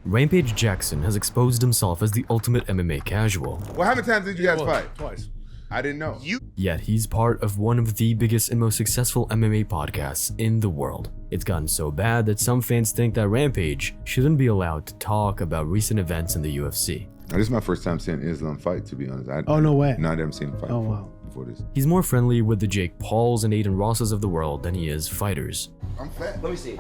Rampage Jackson has exposed himself as the ultimate MMA casual. Well, how many times did you guys fight? Twice. I didn't know. Yet he's part of one of the biggest and most successful MMA podcasts in the world. It's gotten so bad that some fans think that Rampage shouldn't be allowed to talk about recent events in the UFC. This is my first time seeing Islam fight, to be honest. Oh, no way. No, I never seen him fight before this. He's more friendly with the Jake Pauls and Aiden Rosses of the world than he is fighters. I'm fat. Let me see.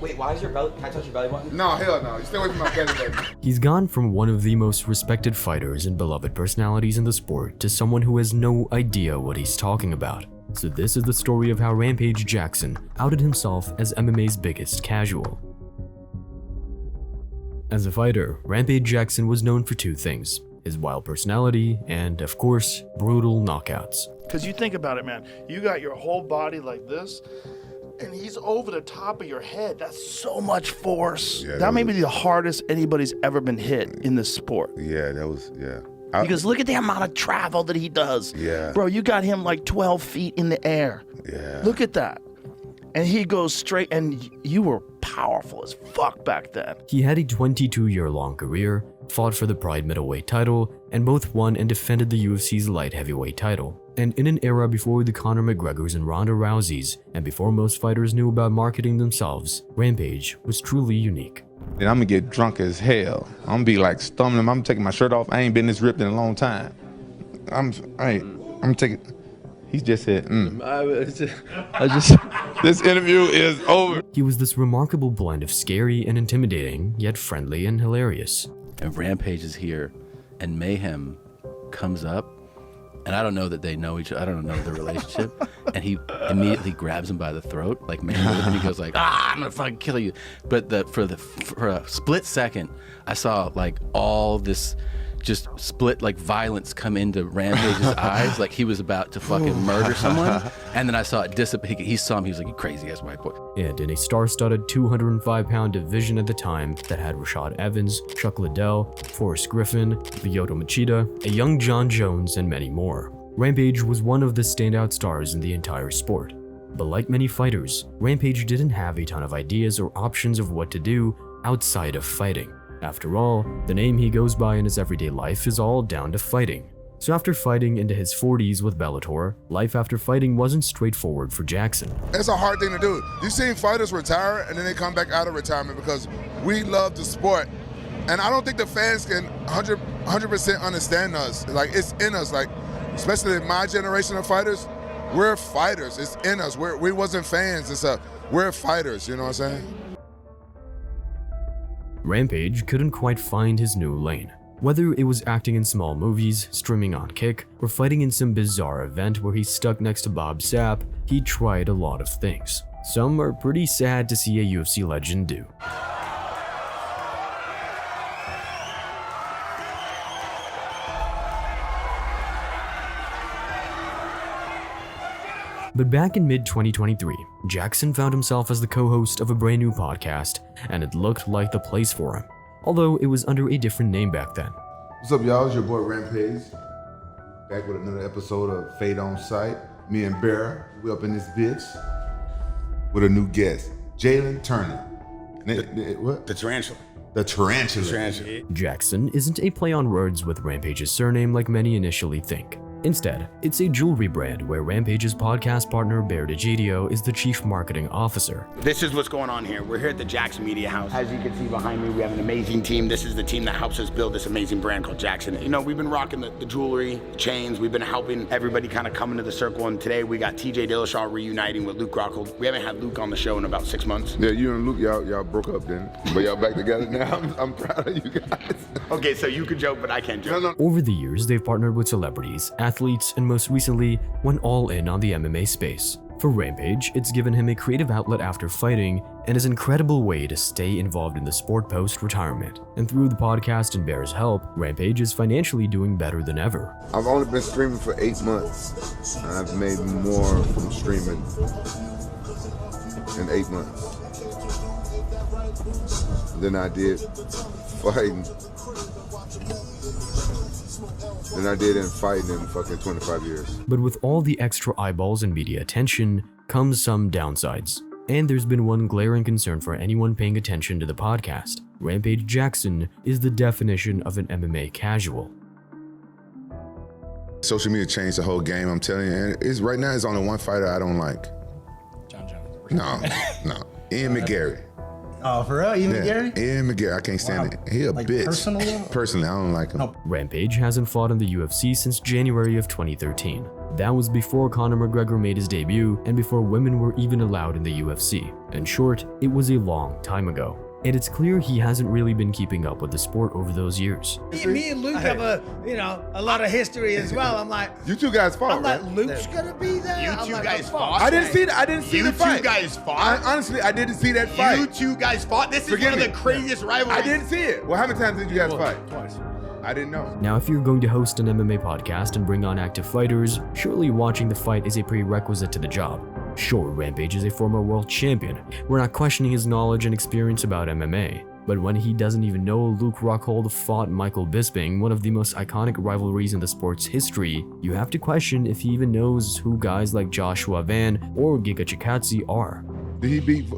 Wait, why is your belly? Can I touch your belly button? No, hell no. You stay away from my belly button. He's gone from one of the most respected fighters and beloved personalities in the sport to someone who has no idea what he's talking about. So this is the story of how Rampage Jackson outed himself as MMA's biggest casual. As a fighter, Rampage Jackson was known for two things: his wild personality and, of course, brutal knockouts. Because you think about it, man. You got your whole body like this, and he's over the top of your head. That's so much force. Yeah, that may be the hardest anybody's ever been hit in this sport. Yeah, that was, Because look at the amount of travel that he does. Yeah. Bro, you got him like 12 feet in the air. Yeah. Look at that. And he goes straight, and you were powerful as fuck back then. He had a 22-year-long career, fought for the Pride middleweight title, and both won and defended the UFC's light heavyweight title. And in an era before the Conor McGregors and Ronda Rouseys, and before most fighters knew about marketing themselves, Rampage was truly unique. And I'm gonna get drunk as hell. I'm gonna be like stumbling. I'm taking my shirt off. I ain't been this ripped in a long time. I'm taking. He just said, This interview is over. He was this remarkable blend of scary and intimidating, yet friendly and hilarious. And Rampage is here, and Mayhem comes up, and I don't know that they know each other. I don't know their relationship. And he immediately grabs him by the throat, like Mayhem, and he goes like, I'm gonna fucking kill you. But for a split second, I saw like all this just split like violence come into Rampage's eyes, like he was about to fucking murder someone. And then I saw it dissipate. He saw him, he was like, you crazy ass white boy. And in a star-studded 205-pound division at the time that had Rashad Evans, Chuck Liddell, Forrest Griffin, Lyoto Machida, a young John Jones, and many more, Rampage was one of the standout stars in the entire sport. But like many fighters, Rampage didn't have a ton of ideas or options of what to do outside of fighting. After all, the name he goes by in his everyday life is all down to fighting. So after fighting into his 40s with Bellator, life after fighting wasn't straightforward for Jaxxon. It's a hard thing to do. You've seen fighters retire and then they come back out of retirement because we love the sport. And I don't think the fans can 100% understand us. Like, it's in us. Like, especially in my generation of fighters, we're fighters. It's in us. We wasn't fans and stuff. We're fighters, you know what I'm saying? Rampage couldn't quite find his new lane. Whether it was acting in small movies, streaming on Kick, or fighting in some bizarre event where he's stuck next to Bob Sapp, he tried a lot of things. Some are pretty sad to see a UFC legend do. But back in mid-2023, Jaxxon found himself as the co-host of a brand new podcast, and it looked like the place for him, although it was under a different name back then. What's up, y'all? It's your boy Rampage. Back with another episode of Fade on Sight. Me and Bear, we up in this bitch with a new guest, Jalen Turner. What? The Tarantula. The Tarantula. Jaxxon isn't a play on words with Rampage's surname like many initially think. Instead, it's a jewelry brand where Rampage's podcast partner Bear DeGidio is the chief marketing officer. This is what's going on here. We're here at the Jaxxon Media House. As you can see behind me, we have an amazing team. This is the team that helps us build this amazing brand called Jaxxon. You know, we've been rocking the jewelry, chains. We've been helping everybody kind of come into the circle. And today we got TJ Dillashaw reuniting with Luke Rockhold. We haven't had Luke on the show in about 6 months. Yeah, you and Luke, y'all broke up then. But y'all back together now. I'm proud of you guys. Okay, so you can joke, but I can't joke. No. Over the years, they've partnered with celebrities, athletes, and most recently, went all in on the MMA space. For Rampage, it's given him a creative outlet after fighting and an incredible way to stay involved in the sport post-retirement. And through the podcast and Bear's help, Rampage is financially doing better than ever. I've only been streaming for 8 months, and I've made more from streaming in 8 months than I did fighting. Than I did in fighting in fucking 25 years. But with all the extra eyeballs and media attention comes some downsides. And there's been one glaring concern for anyone paying attention to the podcast. Rampage Jackson is the definition of an MMA casual. Social media changed the whole game, I'm telling you. And right now, it's only one fighter I don't like. John Jones. No. Ian McGarry. Oh, for real? Ian McGarry? Ian McGarry, I can't stand it. He a bitch. Personally, I don't like him. No. Rampage hasn't fought in the UFC since January of 2013. That was before Conor McGregor made his debut and before women were even allowed in the UFC. In short, it was a long time ago. And it's clear he hasn't really been keeping up with the sport over those years. Me and Luke have a lot of history as well. I'm like, You two guys fought, I'm like, right? Luke's gonna be there. You I'm two like, guys "What the fuck?" fought? I didn't see the fight. You two guys fought? Honestly, I didn't see that fight. You two guys fought? This is Forgive one of me. the craziest rivalries. I didn't see it. Well, how many times did you guys fight? Twice. I didn't know. Now, if you're going to host an MMA podcast and bring on active fighters, surely watching the fight is a prerequisite to the job. Sure, Rampage is a former world champion. We're not questioning his knowledge and experience about MMA. But when he doesn't even know Luke Rockhold fought Michael Bisping, one of the most iconic rivalries in the sport's history, you have to question if he even knows who guys like Joshua Van or Giga Chikadze are. Did he beat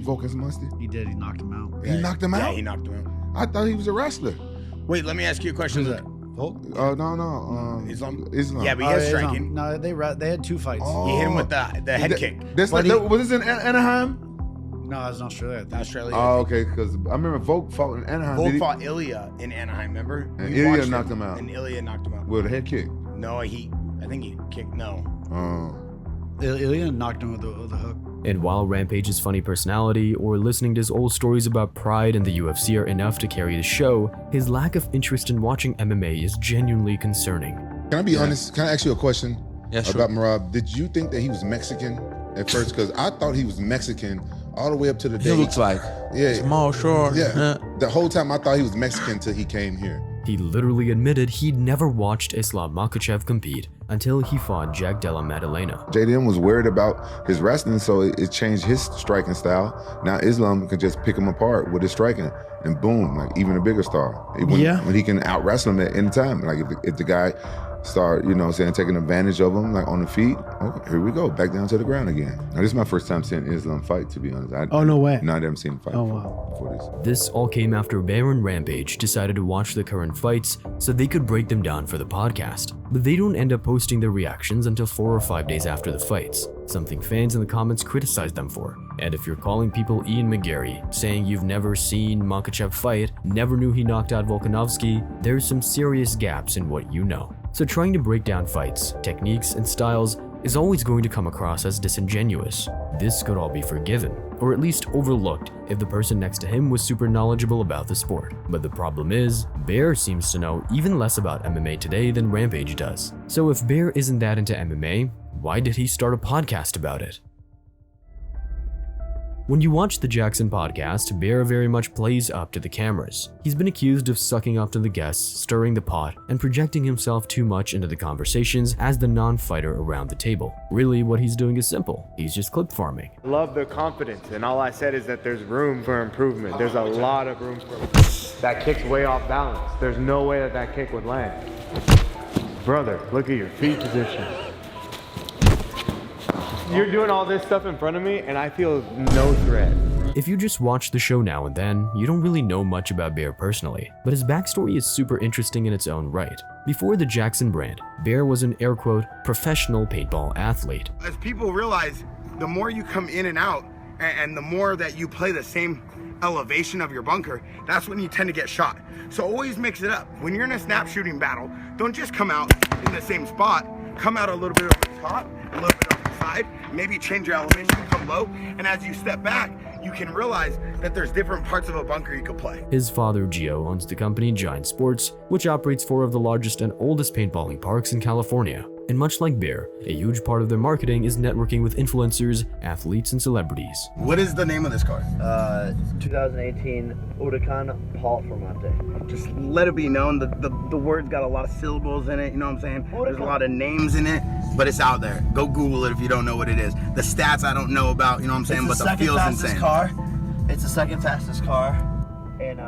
Volkan Musty? He did. He knocked him out. He knocked him out? Yeah, he knocked him out. I thought he was a wrestler. Wait, let me ask you a question. Who's that? Volk? No. Islam? Islam. Yeah, but he is Islam. striking. No, they had two fights. Oh. He hit him with the head kick. That's But like, was this in Anaheim? No, that was in Australia. I think. Australia. Oh, okay, because I remember Volk fought in Anaheim. Volk Did he- fought Ilya in Anaheim, remember? And We Ilya watched knocked him out. And Ilya knocked him out. with a head kick. No, I think he kicked, no. Ilya knocked him with the hook. And while Rampage's funny personality or listening to his old stories about pride and the UFC are enough to carry the show, his lack of interest in watching MMA is genuinely concerning. Can I be honest? Can I ask you a question sure. about Marab? Did you think that he was Mexican at first? Because I thought he was Mexican all the way up to the day. He looks like small, short. Yeah. The whole time I thought he was Mexican till he came here. He literally admitted he'd never watched Islam Makhachev compete until he fought Jack Della Maddalena. JDM was worried about his wrestling, so it changed his striking style. Now Islam can just pick him apart with his striking, and boom, like even a bigger star. When he can out wrestle him at any time. Like if the guy start, taking advantage of him, like on the feet, okay, here we go, back down to the ground again. Now this is my first time seeing Islam fight, to be honest. No way. No, I never seen him fight Oh, before this. This all came after Bear and Rampage decided to watch the current fights so they could break them down for the podcast. But they don't end up posting their reactions until 4 or 5 days after the fights, something fans in the comments criticized them for. And if you're calling people Ian McGarry, saying you've never seen Makhachev fight, never knew he knocked out Volkanovski, there's some serious gaps in what you know. So trying to break down fights, techniques, and styles is always going to come across as disingenuous. This could all be forgiven, or at least overlooked if the person next to him was super knowledgeable about the sport. But the problem is, Bear seems to know even less about MMA today than Rampage does. So if Bear isn't that into MMA, why did he start a podcast about it? When you watch the Jaxxon podcast, Bear very much plays up to the cameras. He's been accused of sucking up to the guests, stirring the pot, and projecting himself too much into the conversations as the non-fighter around the table. Really, what he's doing is simple. He's just clip farming. Love the confidence, and all I said is that there's room for improvement. There's a lot of room for improvement. That kick's way off balance. There's no way that kick would land. Brother, look at your feet position. You're doing all this stuff in front of me, and I feel no threat. If you just watch the show now and then, you don't really know much about Bear personally, but his backstory is super interesting in its own right. Before the Jaxxon brand, Bear was an air quote professional paintball athlete. As people realize, the more you come in and out, and the more that you play the same elevation of your bunker, that's when you tend to get shot. So always mix it up. When you're in a snap shooting battle, don't just come out in the same spot. Come out a little bit over the top, a little bit over the side, maybe change your elevation, come low, and as you step back, you can realize that there's different parts of a bunker you could play. His father, Gio, owns the company Giant Sports, which operates 4 of the largest and oldest paintballing parks in California. And much like Bear, a huge part of their marketing is networking with influencers, athletes, and celebrities. What is the name of this car? 2018 Huracan Paul Formante. Just let it be known that the word's got a lot of syllables in it, you know what I'm saying? There's a lot of names in it, but it's out there. Go Google it if you don't know what it is. The stats I don't know about, you know what I'm saying, but the feel's insane. It's the second fastest car in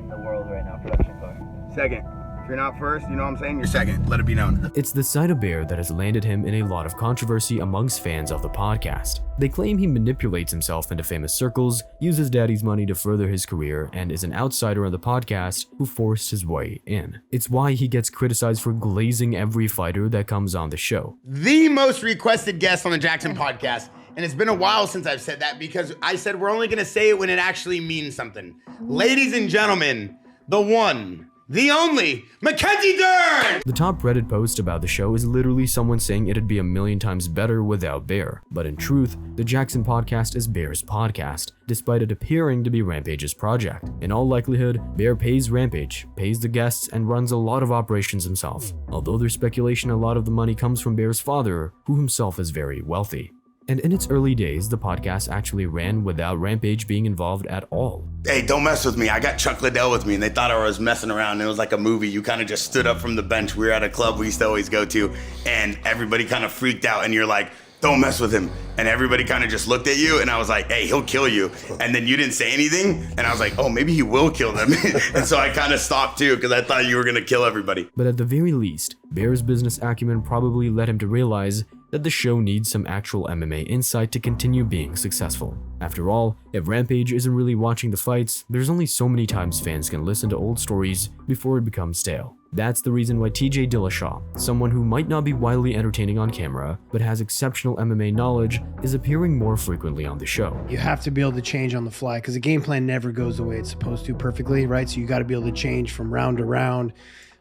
the world right now, production car. Second. If you're not first, you know what I'm saying? You're second. Let it be known. It's the side of Bear that has landed him in a lot of controversy amongst fans of the podcast. They claim he manipulates himself into famous circles, uses daddy's money to further his career, and is an outsider of the podcast who forced his way in. It's why he gets criticized for glazing every fighter that comes on the show. The most requested guest on the Jaxxon podcast. And it's been a while since I've said that because I said we're only gonna say it when it actually means something. Ladies and gentlemen, the one, the only, Mackenzie Dern! The top Reddit post about the show is literally someone saying it'd be a million times better without Bear. But in truth, the Jaxxon podcast is Bear's podcast, despite it appearing to be Rampage's project. In all likelihood, Bear pays Rampage, pays the guests, and runs a lot of operations himself. Although there's speculation a lot of the money comes from Bear's father, who himself is very wealthy. And in its early days, the podcast actually ran without Rampage being involved at all. Hey, don't mess with me. I got Chuck Liddell with me, and they thought I was messing around. It was like a movie. You kind of just stood up from the bench. We were at a club we used to always go to, and everybody kind of freaked out, and you're like, don't mess with him. And everybody kind of just looked at you, and I was like, hey, he'll kill you. And then you didn't say anything, and I was like, oh, maybe he will kill them. And so I kind of stopped too, because I thought you were going to kill everybody. But at the very least, Bear's business acumen probably led him to realize that the show needs some actual MMA insight to continue being successful. After all, if Rampage isn't really watching the fights, there's only so many times fans can listen to old stories before it becomes stale. That's the reason why TJ Dillashaw, someone who might not be wildly entertaining on camera, but has exceptional MMA knowledge, is appearing more frequently on the show. You have to be able to change on the fly because the game plan never goes the way it's supposed to perfectly, right? So you got to be able to change from round to round.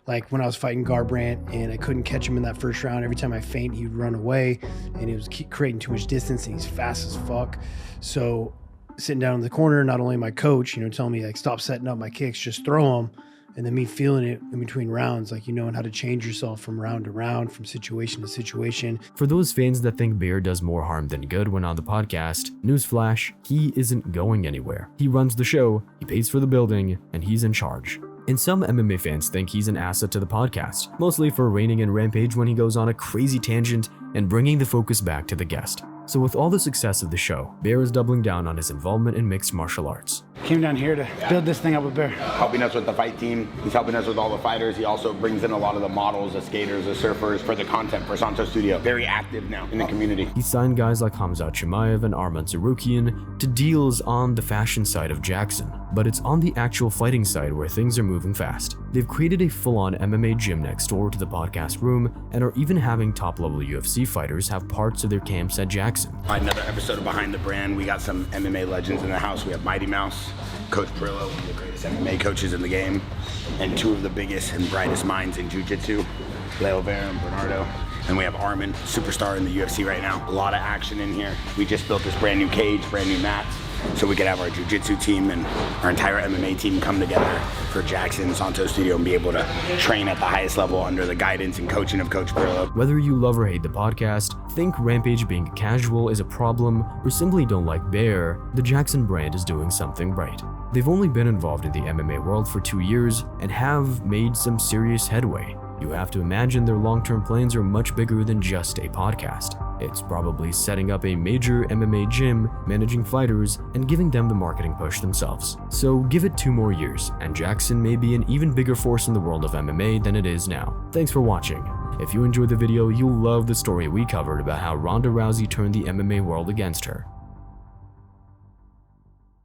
Like when I was fighting Garbrandt and I couldn't catch him in that first round, every time I feint, he'd run away and he was creating too much distance and he's fast as fuck. So sitting down in the corner, not only my coach, telling me like, stop setting up my kicks, just throw them. And then me feeling it in between rounds, like knowing how to change yourself from round to round, from situation to situation. For those fans that think Bear does more harm than good when on the podcast, newsflash, he isn't going anywhere. He runs the show, he pays for the building, and he's in charge. And some MMA fans think he's an asset to the podcast, mostly for reining in Rampage when he goes on a crazy tangent and bringing the focus back to the guest. So with all the success of the show, Bear is doubling down on his involvement in mixed martial arts. Came down here to build this thing up with Bear. Helping us with the fight team. He's helping us with all the fighters. He also brings in a lot of the models, the skaters, the surfers for the content for Santo Studio. Very active now in the community. He signed guys like Khamzat Chimaev and Arman Tsarukyan to deals on the fashion side of Jaxxon, but it's on the actual fighting side where things are moving fast. They've created a full-on MMA gym next door to the podcast room and are even having top-level UFC fighters have parts of their camps at Jaxxon. Another episode of Behind the Brand. We got some MMA legends in the house. We have Mighty Mouse, Coach Brillo, one of the greatest MMA coaches in the game, and two of the biggest and brightest minds in jiu-jitsu, Leo Vera and Bernardo. And we have Arman, superstar in the UFC right now. A lot of action in here. We just built this brand new cage, brand new mats, so we could have our jiu-jitsu team and our entire MMA team come together for Jaxxon Santo Studio and be able to train at the highest level under the guidance and coaching of Coach Brillo. Whether you love or hate the podcast, think Rampage being casual is a problem, or simply don't like Bear, the Jaxxon brand is doing something right. They've only been involved in the MMA world for 2 years and have made some serious headway. You have to imagine their long-term plans are much bigger than just a podcast. It's probably setting up a major MMA gym, managing fighters, and giving them the marketing push themselves. So give it 2 more years, and Jaxxon may be an even bigger force in the world of MMA than it is now. Thanks for watching. If you enjoyed the video, you'll love the story we covered about how Ronda Rousey turned the MMA world against her.